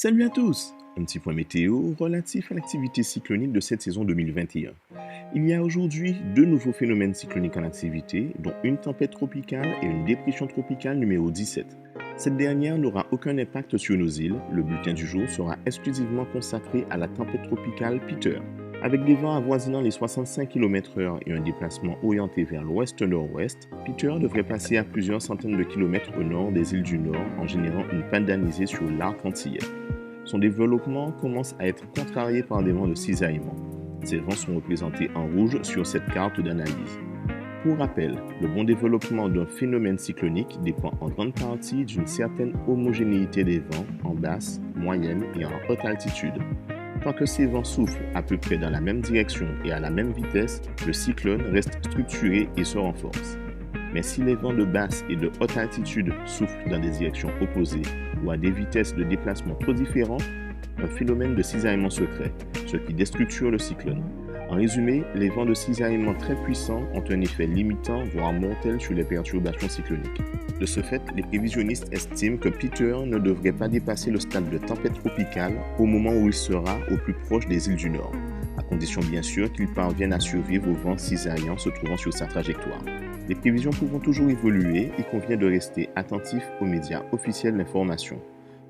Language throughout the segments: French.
Salut à tous! Un petit point météo relatif à l'activité cyclonique de cette saison 2021. Il y a aujourd'hui deux nouveaux phénomènes cycloniques en activité, dont une tempête tropicale et une dépression tropicale numéro 17. Cette dernière n'aura aucun impact sur nos îles. Le bulletin du jour sera exclusivement consacré à la tempête tropicale Peter. Avec des vents avoisinant les 65 km/h et un déplacement orienté vers l'ouest-nord-ouest, Peter devrait passer à plusieurs centaines de kilomètres au nord des îles du Nord en générant une panne d'amnisée sur l'arc antillais. Son développement commence à être contrarié par des vents de cisaillement. Ces vents sont représentés en rouge sur cette carte d'analyse. Pour rappel, le bon développement d'un phénomène cyclonique dépend en grande partie d'une certaine homogénéité des vents en basse, moyenne et en haute altitude. Tant que ces vents soufflent à peu près dans la même direction et à la même vitesse, le cyclone reste structuré et se renforce. Mais si les vents de basse et de haute altitude soufflent dans des directions opposées ou à des vitesses de déplacement trop différentes, un phénomène de cisaillement se crée, ce qui déstructure le cyclone. En résumé, les vents de cisaillement très puissants ont un effet limitant, voire mortel sur les perturbations cycloniques. De ce fait, les prévisionnistes estiment que Peter ne devrait pas dépasser le stade de tempête tropicale au moment où il sera au plus proche des îles du Nord, à condition bien sûr qu'il parvienne à survivre aux vents cisaillants se trouvant sur sa trajectoire. Les prévisions pouvant toujours évoluer, il convient de rester attentif aux médias officiels d'information.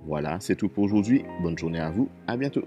Voilà, c'est tout pour aujourd'hui. Bonne journée à vous, à bientôt.